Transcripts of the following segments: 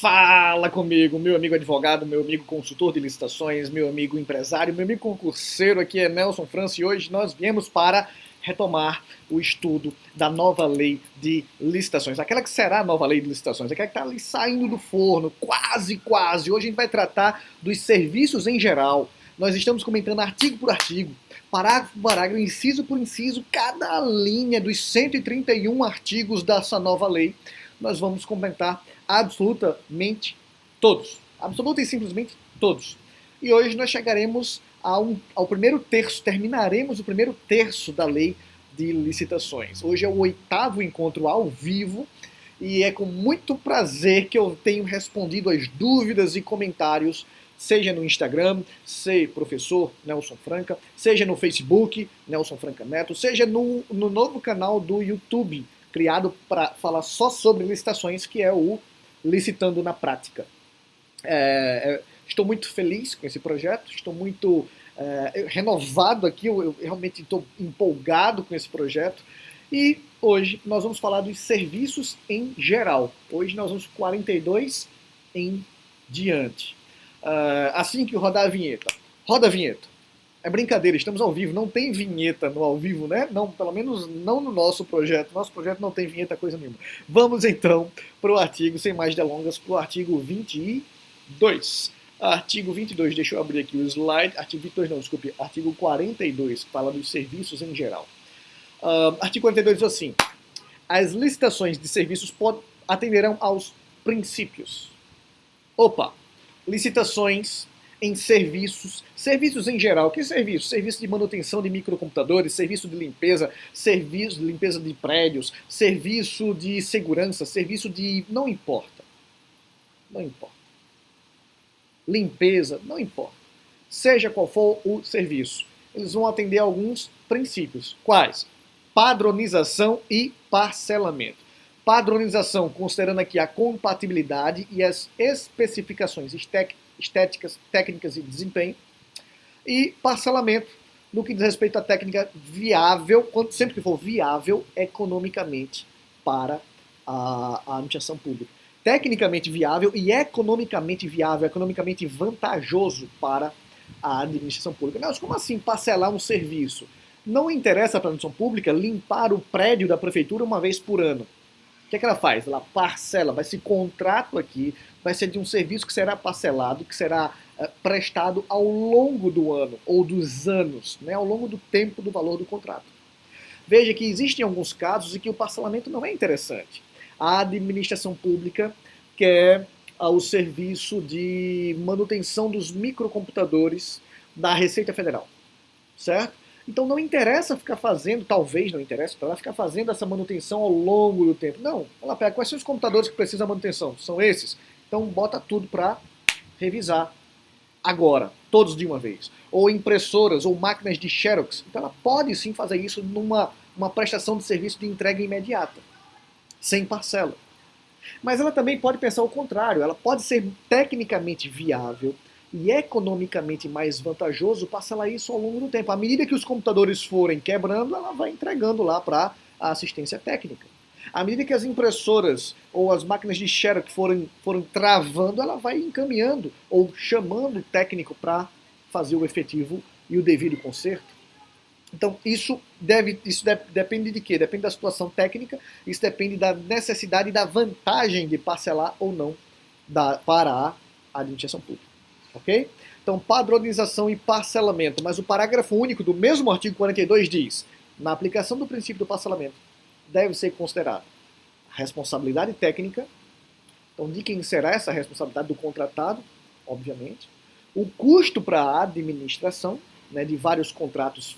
Fala comigo, meu amigo advogado, meu amigo consultor de licitações, meu amigo empresário, meu amigo concurseiro, aqui é Nelson França e hoje nós viemos para retomar o estudo da nova lei de licitações, aquela que será a nova lei de licitações, aquela que está ali saindo do forno, quase. Hoje a gente vai tratar dos serviços em geral. Nós estamos comentando artigo por artigo, parágrafo por parágrafo, inciso por inciso, cada linha dos 131 artigos dessa nova lei. Nós vamos comentar absolutamente todos. Absoluta e simplesmente todos. E hoje nós chegaremos ao primeiro terço, terminaremos o primeiro terço da lei de licitações. Hoje é o 8º encontro ao vivo e é com muito prazer que eu tenho respondido as dúvidas e comentários, seja no Instagram, professor Nelson Franca, seja no Facebook, Nelson Franca Neto, seja no novo canal do YouTube, criado para falar só sobre licitações, que é o Licitando na Prática. Estou muito feliz com esse projeto, estou muito renovado aqui, eu realmente estou empolgado com esse projeto. E hoje nós vamos falar dos serviços em geral. Hoje nós vamos 42 em diante. Assim que rodar a vinheta. Roda a vinheta. É brincadeira, estamos ao vivo, não tem vinheta no ao vivo, né? Não, pelo menos não no nosso projeto. Nosso projeto não tem vinheta, coisa nenhuma. Vamos então para o artigo, sem mais delongas, para o artigo 22. Artigo 22, deixa eu abrir aqui o slide. Artigo 22 não, desculpe. Artigo 42, que fala dos serviços em geral. Artigo 42 diz assim: as licitações de serviços atenderão aos princípios. Licitações em serviços em geral. Que serviço? Serviço de manutenção de microcomputadores, serviço de limpeza, serviço de limpeza de prédios, serviço de segurança, serviço de... não importa. Não importa. Limpeza, não importa. Seja qual for o serviço, eles vão atender a alguns princípios. Quais? Padronização e parcelamento. Padronização, considerando aqui a compatibilidade e as especificações estéticas, técnicas e desempenho. E parcelamento, no que diz respeito à técnica viável, sempre que for viável economicamente para a administração pública. Tecnicamente viável e economicamente viável, economicamente vantajoso para a administração pública. Mas como assim parcelar um serviço? Não interessa para a administração pública limpar o prédio da prefeitura uma vez por ano. O que é que ela faz? Ela parcela, esse contrato aqui vai ser de um serviço que será parcelado, que será prestado ao longo do ano, ou dos anos, né, ao longo do tempo do valor do contrato. Veja que existem alguns casos em que o parcelamento não é interessante. A administração pública quer o serviço de manutenção dos microcomputadores da Receita Federal, certo? Então não interessa ficar fazendo, talvez não interessa para ela ficar fazendo essa manutenção ao longo do tempo. Não, ela pega quais são os computadores que precisam de manutenção. São esses. Então bota tudo para revisar agora, todos de uma vez. Ou impressoras ou máquinas de Xerox. Então ela pode sim fazer isso numa prestação de serviço de entrega imediata, sem parcela. Mas ela também pode pensar o contrário. Ela pode ser tecnicamente viável e economicamente mais vantajoso parcelar isso ao longo do tempo. À medida que os computadores forem quebrando, ela vai entregando lá para a assistência técnica. À medida que as impressoras ou as máquinas de Xerox forem travando, ela vai encaminhando ou chamando o técnico para fazer o efetivo e o devido conserto. Então, isso depende de quê? Depende da situação técnica, isso depende da necessidade e da vantagem de parcelar ou não para a administração pública. Ok? Então, padronização e parcelamento. Mas o parágrafo único do mesmo artigo 42 diz: na aplicação do princípio do parcelamento, deve ser considerada a responsabilidade técnica. Então, de quem será essa responsabilidade? Do contratado, obviamente. O custo para a administração, né, de vários contratos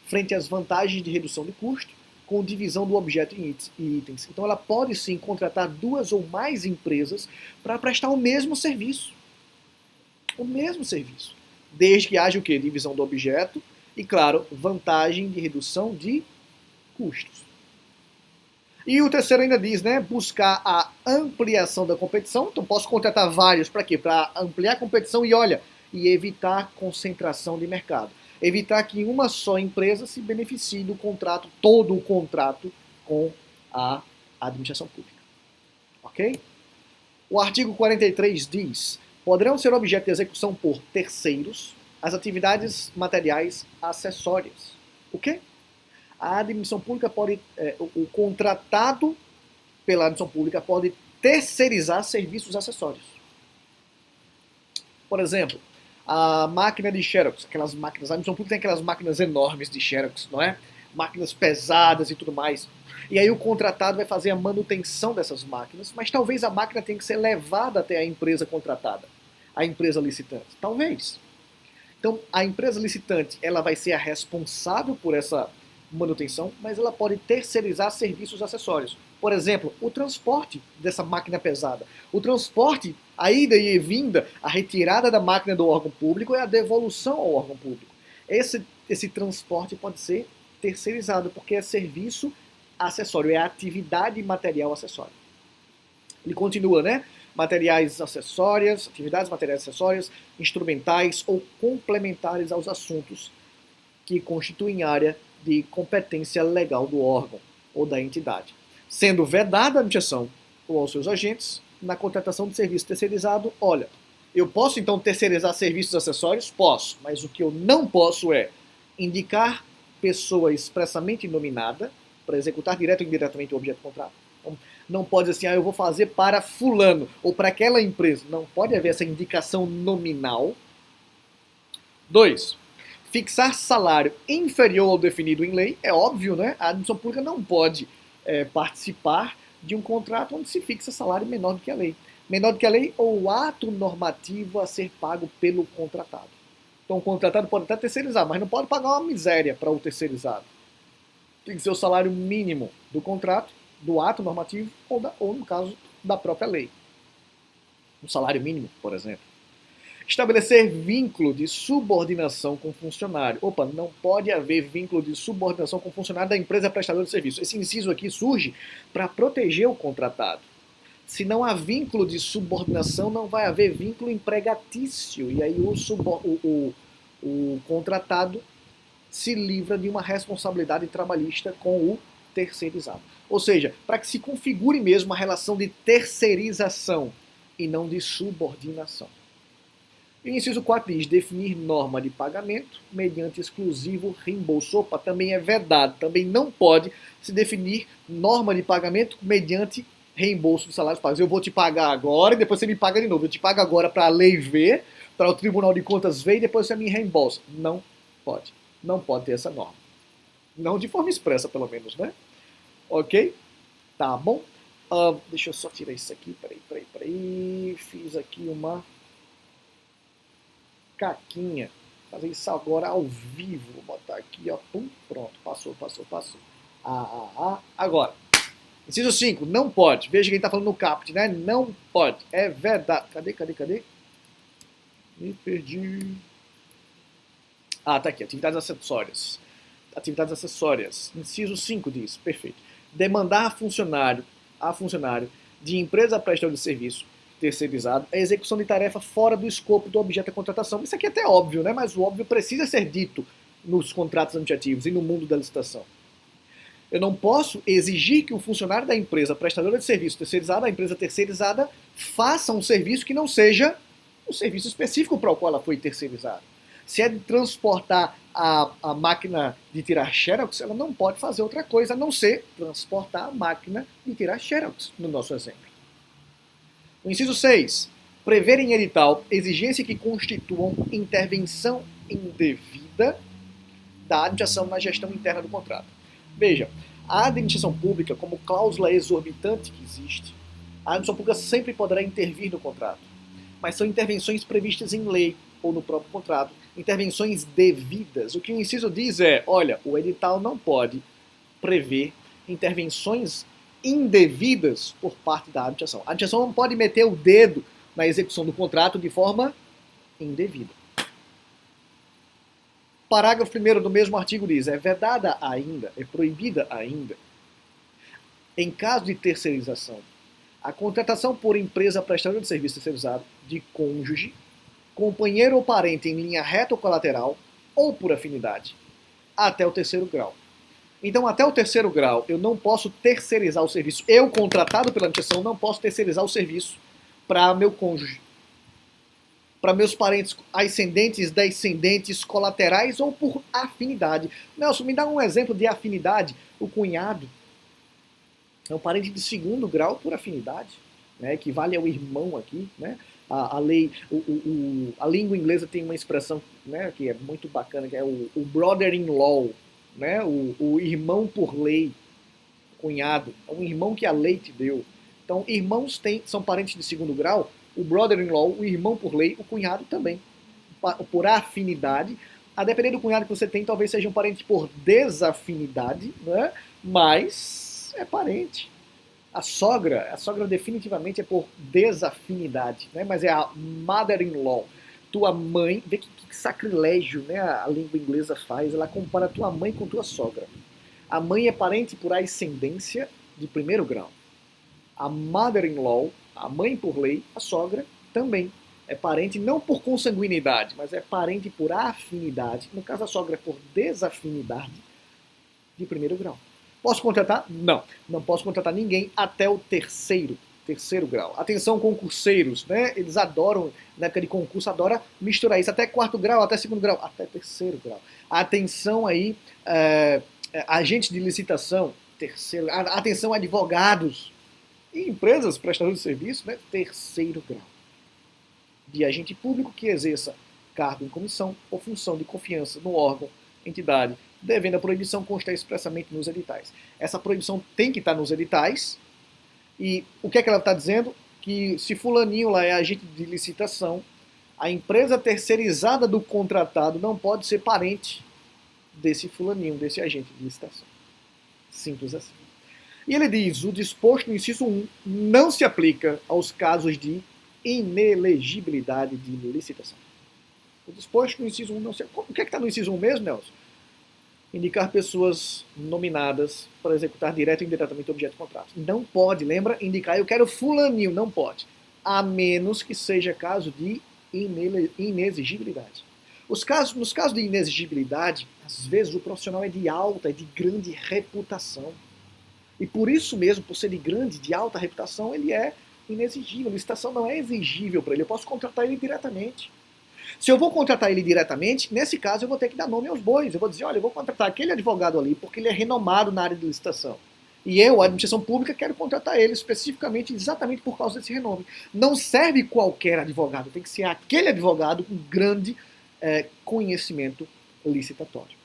frente às vantagens de redução de custo, com divisão do objeto em itens. Então ela pode sim contratar 2 ou mais empresas para prestar o mesmo serviço. O mesmo serviço. Desde que haja o quê? Divisão do objeto e, claro, vantagem de redução de custos. E o terceiro ainda diz, né, buscar a ampliação da competição. Então posso contratar vários para quê? Para ampliar a competição e evitar concentração de mercado. Evitar que uma só empresa se beneficie do contrato, todo o contrato com a administração pública. Ok? O artigo 43 diz: poderão ser objeto de execução por terceiros as atividades materiais acessórias. O quê? A administração pública pode, o contratado pela administração pública pode terceirizar serviços acessórios. Por exemplo, a máquina de Xerox, aquelas máquinas, a administração pública tem aquelas máquinas enormes de Xerox, não é? Máquinas pesadas e tudo mais. E aí o contratado vai fazer a manutenção dessas máquinas, mas talvez a máquina tenha que ser levada até a empresa contratada, a empresa licitante. Talvez. Então, a empresa licitante, ela vai ser a responsável por essa manutenção, mas ela pode terceirizar serviços acessórios. Por exemplo, o transporte dessa máquina pesada. O transporte, a ida e vinda, a retirada da máquina do órgão público e a devolução ao órgão público. Esse transporte pode ser terceirizado, porque é serviço acessório, é atividade material acessória. Ele continua, né? Materiais acessórias, atividades materiais acessórias, instrumentais ou complementares aos assuntos que constituem área de competência legal do órgão ou da entidade, sendo vedada a administração ou aos seus agentes na contratação de serviço terceirizado. Olha, eu posso então terceirizar serviços acessórios? Posso, mas o que eu não posso é indicar pessoa expressamente nominada para executar direto ou indiretamente o objeto do contrato. Então, não pode dizer assim, eu vou fazer para fulano ou para aquela empresa. Não pode haver essa indicação nominal. 2. Fixar salário inferior ao definido em lei. É óbvio, né? A administração pública não pode participar de um contrato onde se fixa salário menor do que a lei. Menor do que a lei ou o ato normativo a ser pago pelo contratado. Então o contratado pode até terceirizar, mas não pode pagar uma miséria para o terceirizado. Tem que ser o salário mínimo do contrato, do ato normativo ou no caso, da própria lei. Um salário mínimo, por exemplo. Estabelecer vínculo de subordinação com funcionário. Opa, não pode haver vínculo de subordinação com funcionário da empresa prestadora de serviço. Esse inciso aqui surge para proteger o contratado. Se não há vínculo de subordinação, não vai haver vínculo empregatício. E aí o contratado se livra de uma responsabilidade trabalhista com o terceirizado. Ou seja, para que se configure mesmo uma relação de terceirização e não de subordinação. E o inciso 4 diz definir norma de pagamento mediante exclusivo reembolso. Opa, também é vedado, também não pode se definir norma de pagamento mediante reembolso dos salários pagos. Eu vou te pagar agora e depois você me paga de novo. Eu te pago agora para a lei ver, para o Tribunal de Contas ver e depois você me reembolsa. Não pode. Não pode ter essa norma. Não de forma expressa, pelo menos, né? Ok? Tá bom? Deixa eu só tirar isso aqui. Peraí. Fiz aqui uma caquinha. Vou fazer isso agora ao vivo. Vou botar aqui, ó. Pum, pronto. Passou. Agora. Inciso 5. Não pode. Veja quem está falando no caput, né? Não pode. É verdade. Cadê? Me perdi. Tá aqui. Atividades acessórias. Inciso 5 diz. Perfeito. Demandar a funcionário de empresa prestadora de serviço terceirizado a execução de tarefa fora do escopo do objeto da contratação. Isso aqui é até óbvio, né? Mas o óbvio precisa ser dito nos contratos administrativos e no mundo da licitação. Eu não posso exigir que o funcionário da empresa prestadora de serviço terceirizada, a empresa terceirizada, faça um serviço que não seja o serviço específico para o qual ela foi terceirizada. Se é de transportar a máquina de tirar xerox, ela não pode fazer outra coisa a não ser transportar a máquina de tirar xerox, no nosso exemplo. O inciso 6. Prever em edital exigência que constituam intervenção indevida da administração na gestão interna do contrato. Veja, a administração pública, como cláusula exorbitante que existe, a administração pública sempre poderá intervir no contrato. Mas são intervenções previstas em lei ou no próprio contrato, intervenções devidas. O que o inciso diz é, olha, o edital não pode prever intervenções indevidas por parte da administração. A administração não pode meter o dedo na execução do contrato de forma indevida. Parágrafo 1º do mesmo artigo diz, é vedada ainda, é proibida ainda, em caso de terceirização, a contratação por empresa prestadora de serviço terceirizado de cônjuge, companheiro ou parente em linha reta ou colateral, ou por afinidade, até o 3º grau. Então, até o terceiro grau, eu não posso terceirizar o serviço. Eu, contratado pela administração, não posso terceirizar o serviço para meu cônjuge, para meus parentes ascendentes, descendentes, colaterais ou por afinidade. Nelson, me dá um exemplo de afinidade. O cunhado é um parente de segundo grau por afinidade, né? Equivale ao irmão aqui, né? A lei, a língua inglesa tem uma expressão, né, que é muito bacana, que é o brother-in-law, né? O irmão por lei, cunhado, é um irmão que a lei te deu. Então, irmãos são parentes de segundo grau, o brother-in-law, o irmão por lei, o cunhado também, por afinidade. A depender do cunhado que você tem, talvez seja um parente por desafinidade, né? Mas é parente. A sogra definitivamente é por desafinidade, né? Mas é a mother-in-law. Tua mãe, vê que sacrilégio, né? A língua inglesa faz, ela compara tua mãe com tua sogra. A mãe é parente por ascendência de primeiro grau. A mother-in-law, a mãe por lei, a sogra também é parente não por consanguinidade, mas é parente por afinidade. No caso, a sogra é por desafinidade de primeiro grau. Posso contratar? Não. Não posso contratar ninguém até o terceiro grau. Atenção, concurseiros, né? Eles adoram, na época de concurso, adoram misturar isso. Até quarto grau, até segundo grau, até terceiro grau. Atenção aí, agentes de licitação, terceiro. Atenção, advogados e empresas prestadoras de serviço, né? Terceiro grau. De agente público que exerça cargo em comissão ou função de confiança no órgão, entidade, devendo a proibição constar expressamente nos editais. Essa proibição tem que estar nos editais. E o que é que ela está dizendo? Que se fulaninho lá é agente de licitação, a empresa terceirizada do contratado não pode ser parente desse fulaninho, desse agente de licitação. Simples assim. E ele diz, o disposto no inciso 1 não se aplica aos casos de inelegibilidade de licitação. O disposto no inciso 1 não se aplica. O que é que está no inciso 1 mesmo, Nelson? Indicar pessoas nominadas para executar direto ou indiretamente o objeto do contrato. Não pode, lembra? Indicar, eu quero fulaninho, não pode. A menos que seja caso de inexigibilidade. Nos casos de inexigibilidade, às vezes o profissional é de alta, é de grande reputação. E por isso mesmo, por ser de grande, de alta reputação, ele é inexigível. A licitação não é exigível para ele. Eu posso contratar ele diretamente. Se eu vou contratar ele diretamente, nesse caso eu vou ter que dar nome aos bois. Eu vou dizer, olha, eu vou contratar aquele advogado ali porque ele é renomado na área de licitação. E eu, a administração pública, quero contratar ele especificamente, exatamente por causa desse renome. Não serve qualquer advogado, tem que ser aquele advogado com grande conhecimento licitatório.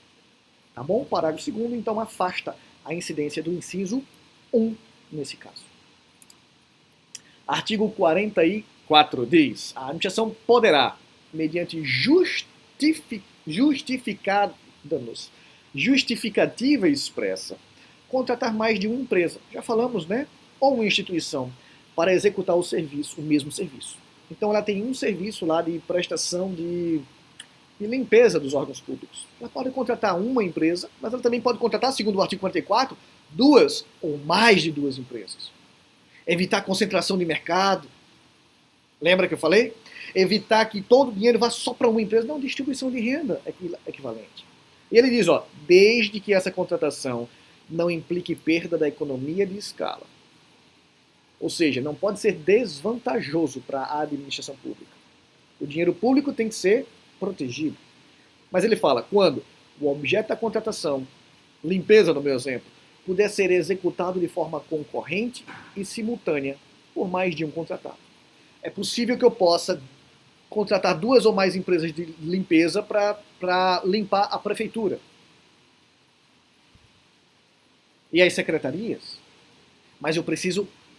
Tá bom? Parágrafo 2º, então, afasta a incidência do inciso 1 nesse caso. Artigo 44 diz, a administração poderá, mediante justificativa expressa, contratar mais de uma empresa, já falamos, né? Ou uma instituição, para executar o serviço, o mesmo serviço. Então ela tem um serviço lá de prestação de limpeza dos órgãos públicos. Ela pode contratar uma empresa, mas ela também pode contratar, segundo o artigo 44, duas ou mais de duas empresas. Evitar concentração de mercado. Lembra que eu falei? Evitar que todo o dinheiro vá só para uma empresa. Não, distribuição de renda é equivalente. E ele diz, ó, desde que essa contratação não implique perda da economia de escala. Ou seja, não pode ser desvantajoso para a administração pública. O dinheiro público tem que ser protegido. Mas ele fala, quando o objeto da contratação, limpeza no meu exemplo, puder ser executado de forma concorrente e simultânea por mais de um contratado. É possível que eu possa contratar duas ou mais empresas de limpeza para limpar a prefeitura. E as secretarias. Mas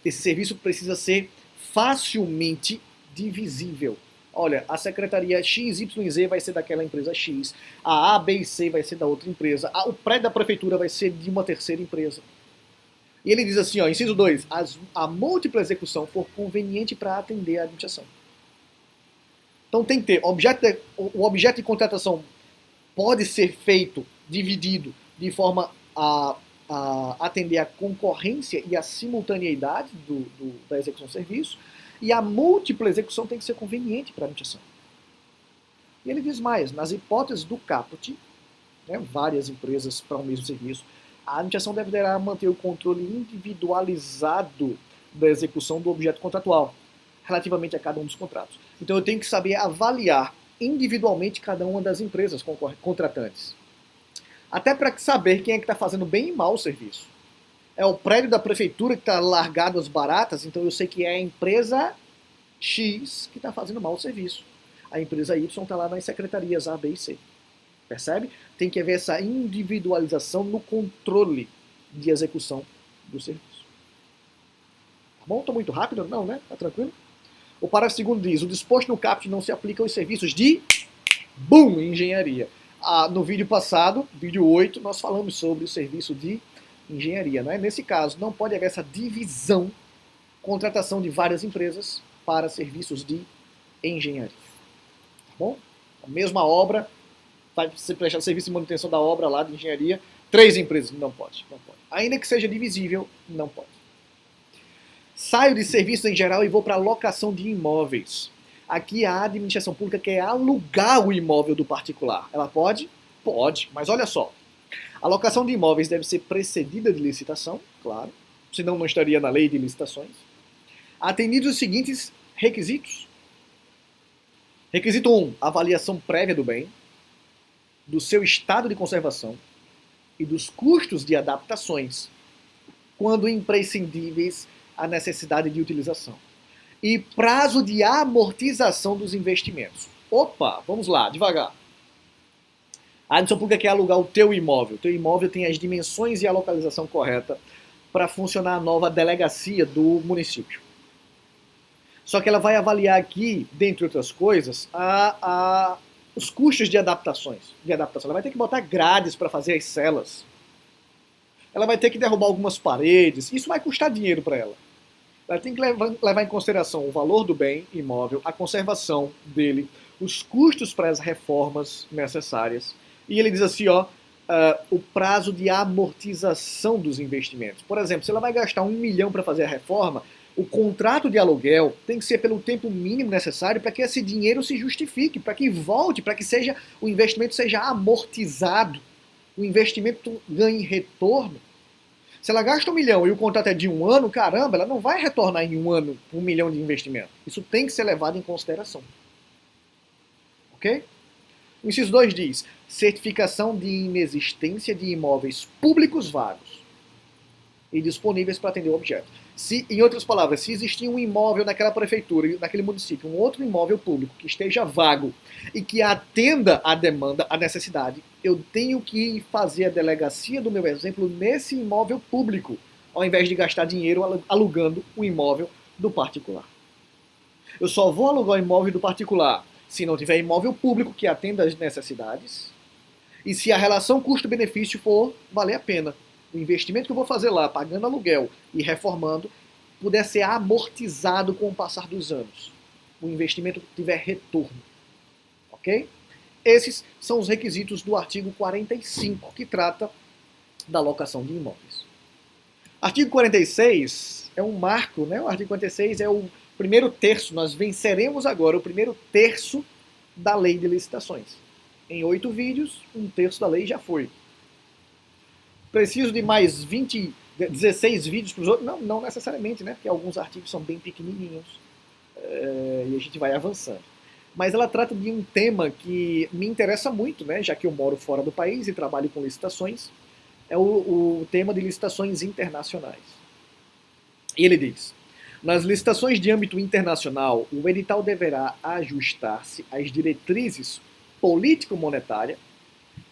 esse serviço precisa ser facilmente divisível. Olha, a secretaria XYZ vai ser daquela empresa X, a B e C vai ser da outra empresa, o prédio da prefeitura vai ser de uma terceira empresa. E ele diz assim, ó, inciso 2, a múltipla execução for conveniente para atender a administração. Então tem que ter, o objeto de contratação pode ser feito, dividido, de forma a atender a concorrência e a simultaneidade da execução do serviço, e a múltipla execução tem que ser conveniente para a administração. E ele diz mais, nas hipóteses do caput, né, várias empresas para o mesmo serviço, A administração deverá manter o controle individualizado da execução do objeto contratual, relativamente a cada um dos contratos. Então eu tenho que saber avaliar individualmente cada uma das empresas contratantes. Até para saber quem é que está fazendo bem e mal o serviço. É o prédio da prefeitura que está largado às baratas, então eu sei que é a empresa X que está fazendo mal o serviço. A empresa Y está lá nas secretarias A, B e C. Percebe? Tem que haver essa individualização no controle de execução do serviço. Tá bom? Estou muito rápido? Não, né? Tá tranquilo? O parágrafo segundo diz: o disposto no caput não se aplica aos serviços de engenharia. No vídeo passado, vídeo 8, nós falamos sobre o serviço de engenharia. Né? Nesse caso, não pode haver essa divisão, contratação de várias empresas para serviços de engenharia. Tá bom? A mesma obra, vai se prestar serviço de manutenção da obra lá de engenharia, 3 empresas, não pode. Ainda que seja divisível, não pode. Saio de serviços em geral e vou para a locação de imóveis. Aqui a administração pública quer alugar o imóvel do particular. Ela pode? Pode, mas olha só. A locação de imóveis deve ser precedida de licitação, claro, senão não estaria na lei de licitações. Atendidos os seguintes requisitos. Requisito 1, avaliação prévia do bem, do seu estado de conservação e dos custos de adaptações, quando imprescindíveis à necessidade de utilização. E prazo de amortização dos investimentos. Opa, vamos lá, devagar. A administração pública quer alugar o teu imóvel. O teu imóvel tem as dimensões e a localização correta para funcionar a nova delegacia do município. Só que ela vai avaliar aqui, dentre outras coisas, os custos de adaptação. Ela vai ter que botar grades para fazer as celas. Ela vai ter que derrubar algumas paredes. Isso vai custar dinheiro para ela. Ela tem que levar em consideração o valor do bem imóvel, a conservação dele, os custos para as reformas necessárias. E ele diz assim, o prazo de amortização dos investimentos. Por exemplo, se ela vai gastar 1 milhão para fazer a reforma, o contrato de aluguel tem que ser pelo tempo mínimo necessário para que esse dinheiro se justifique, para que volte, para que o investimento seja amortizado, o investimento ganhe retorno. Se ela gasta 1 milhão e o contrato é de 1 ano, caramba, ela não vai retornar em 1 ano 1 milhão de investimento. Isso tem que ser levado em consideração. Ok? O inciso 2 diz: certificação de inexistência de imóveis públicos vagos e disponíveis para atender o objeto. Em outras palavras, se existir um imóvel naquela prefeitura, naquele município, um outro imóvel público que esteja vago e que atenda à demanda, à necessidade, eu tenho que fazer a delegacia do meu exemplo nesse imóvel público, ao invés de gastar dinheiro alugando o imóvel do particular. Eu só vou alugar o imóvel do particular se não tiver imóvel público que atenda às necessidades e se a relação custo-benefício for valer a pena. O investimento que eu vou fazer lá, pagando aluguel e reformando, puder ser amortizado com o passar dos anos. O investimento tiver retorno. Ok? Esses são os requisitos do artigo 45, que trata da locação de imóveis. Artigo 46 é um marco, né? O artigo 46 é o primeiro terço. Nós venceremos agora o primeiro terço da lei de licitações. Em 8 vídeos, 1/3 da lei já foi. Preciso de mais 16 vídeos para os outros? Não necessariamente, né? Porque alguns artigos são bem pequenininhos e a gente vai avançando. Mas ela trata de um tema que me interessa muito, né? Já que eu moro fora do país e trabalho com licitações. É o tema de licitações internacionais. E ele diz: nas licitações de âmbito internacional, o edital deverá ajustar-se às diretrizes político-monetária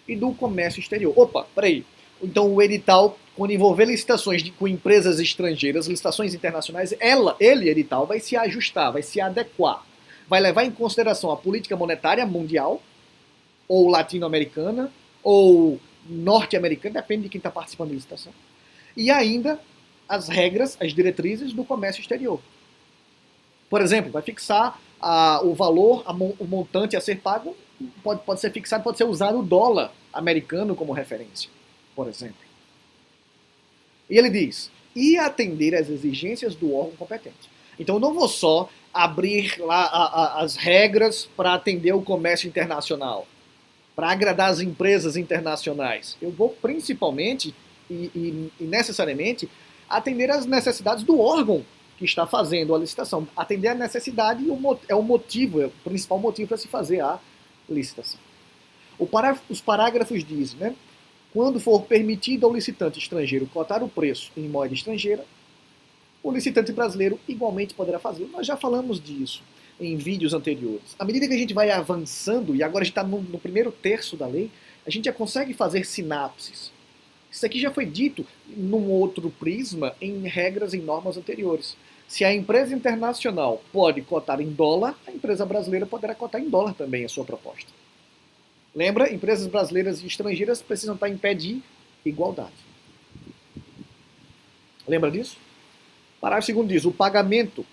e do comércio exterior. Opa, peraí. Então o edital, quando envolver licitações com empresas estrangeiras, licitações internacionais, edital, vai se ajustar, vai se adequar. Vai levar em consideração a política monetária mundial, ou latino-americana, ou norte-americana, depende de quem está participando da licitação. E ainda as regras, as diretrizes do comércio exterior. Por exemplo, vai fixar o valor, o montante a ser pago, pode ser fixado, pode ser usado o dólar americano como referência, por exemplo. E ele diz: e atender às exigências do órgão competente. Então eu não vou só abrir lá as regras para atender o comércio internacional, para agradar as empresas internacionais. Eu vou principalmente e necessariamente atender às necessidades do órgão que está fazendo a licitação. Atender à necessidade é o motivo, é o principal motivo para se fazer a licitação. Os parágrafos dizem, né? Quando for permitido ao licitante estrangeiro cotar o preço em moeda estrangeira, o licitante brasileiro igualmente poderá fazer. Nós já falamos disso em vídeos anteriores. À medida que a gente vai avançando, e agora a gente está no primeiro terço da lei, a gente já consegue fazer sinapses. Isso aqui já foi dito num outro prisma em regras em normas anteriores. Se a empresa internacional pode cotar em dólar, a empresa brasileira poderá cotar em dólar também a sua proposta. Lembra? Empresas brasileiras e estrangeiras precisam estar em pé de igualdade. Lembra disso? Parágrafo 2º diz, o pagamento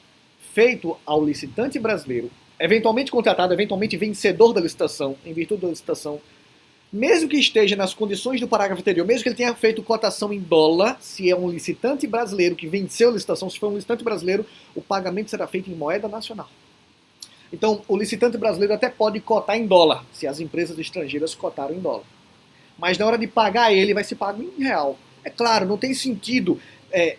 feito ao licitante brasileiro, eventualmente contratado, eventualmente vencedor da licitação, em virtude da licitação, mesmo que esteja nas condições do parágrafo anterior, mesmo que ele tenha feito cotação em dólar, se é um licitante brasileiro que venceu a licitação, se for um licitante brasileiro, o pagamento será feito em moeda nacional. Então, o licitante brasileiro até pode cotar em dólar, se as empresas estrangeiras cotaram em dólar. Mas na hora de pagar ele, vai ser pago em real. É claro, não tem sentido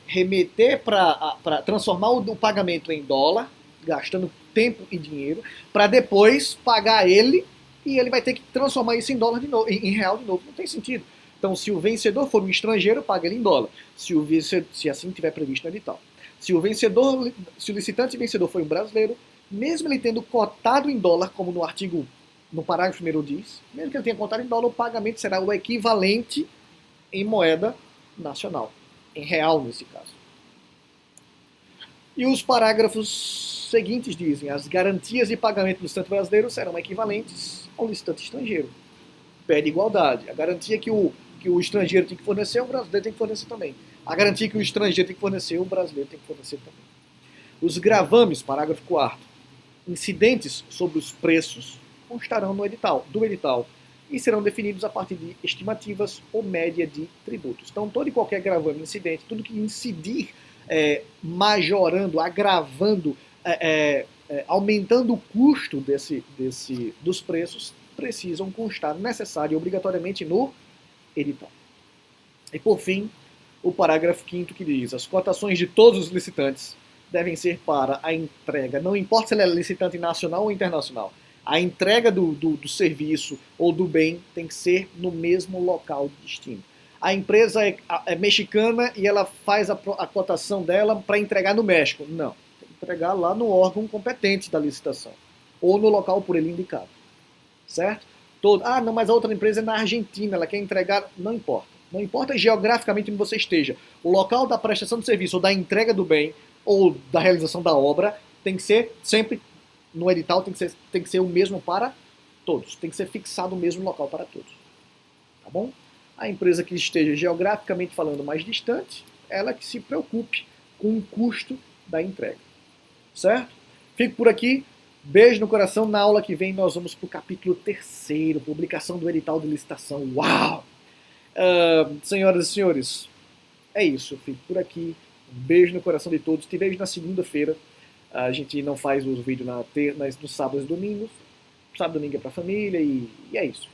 remeter para transformar o pagamento em dólar, gastando tempo e dinheiro, para depois pagar ele e ele vai ter que transformar isso em dólar de novo, em real de novo. Não tem sentido. Então, se o vencedor for um estrangeiro, paga ele em dólar. Se assim tiver previsto no edital. Se o licitante vencedor for um brasileiro, mesmo ele tendo cotado em dólar, como no parágrafo 1º diz, mesmo que ele tenha cotado em dólar, o pagamento será o equivalente em moeda nacional, em real nesse caso. E os parágrafos seguintes dizem, as garantias de pagamento do licitante brasileiro serão equivalentes ao licitante estrangeiro. Pede igualdade. A garantia que o estrangeiro tem que fornecer, o brasileiro tem que fornecer também. A garantia que o estrangeiro tem que fornecer, o brasileiro tem que fornecer também. Os gravames, parágrafo 4º, incidentes sobre os preços constarão do edital e serão definidos a partir de estimativas ou média de tributos. Então, todo e qualquer gravame incidente, tudo que incidir majorando, agravando, aumentando o custo dos preços, precisam constar necessário e obrigatoriamente no edital. E, por fim, o parágrafo 5º que diz, as cotações de todos os licitantes devem ser para a entrega, não importa se ele é licitante nacional ou internacional, a entrega do serviço ou do bem tem que ser no mesmo local de destino. A empresa é mexicana e ela faz a cotação dela para entregar no México. Não, tem que entregar lá no órgão competente da licitação ou no local por ele indicado. Certo? Não, mas a outra empresa é na Argentina, ela quer entregar. Não importa. Não importa geograficamente onde você esteja. O local da prestação de serviço ou da entrega do bem ou da realização da obra tem que ser sempre, no edital, tem que ser o mesmo para todos. Tem que ser fixado o mesmo local para todos. Tá bom? A empresa que esteja geograficamente falando mais distante, ela que se preocupe com o custo da entrega. Certo? Fico por aqui. Beijo no coração. Na aula que vem nós vamos para o capítulo 3º, publicação do edital de licitação. Uau! Senhoras e senhores, é isso. Eu fico por aqui. Um beijo no coração de todos. Te vejo na segunda-feira. A gente não faz os vídeos nos sábados e domingos. Sábado e domingo é para a família e é isso.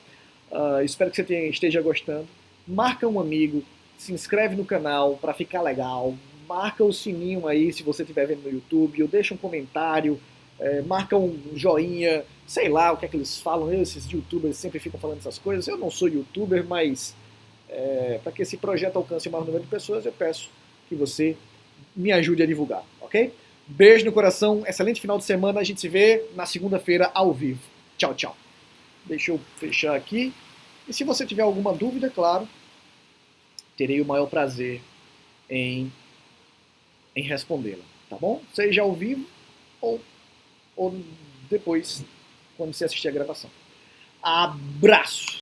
Espero que você esteja gostando. Marca um amigo, se inscreve no canal para ficar legal. Marca o sininho aí se você estiver vendo no YouTube. Ou deixa um comentário. Marca um joinha. Sei lá o que é que eles falam. Esses youtubers sempre ficam falando essas coisas. Eu não sou youtuber, mas para que esse projeto alcance o maior número de pessoas, eu peço que você me ajude a divulgar, ok? Beijo no coração, excelente final de semana, a gente se vê na segunda-feira ao vivo. Tchau, tchau. Deixa eu fechar aqui. E se você tiver alguma dúvida, claro, terei o maior prazer em respondê-la, tá bom? Seja ao vivo ou depois, quando você assistir a gravação. Abraço!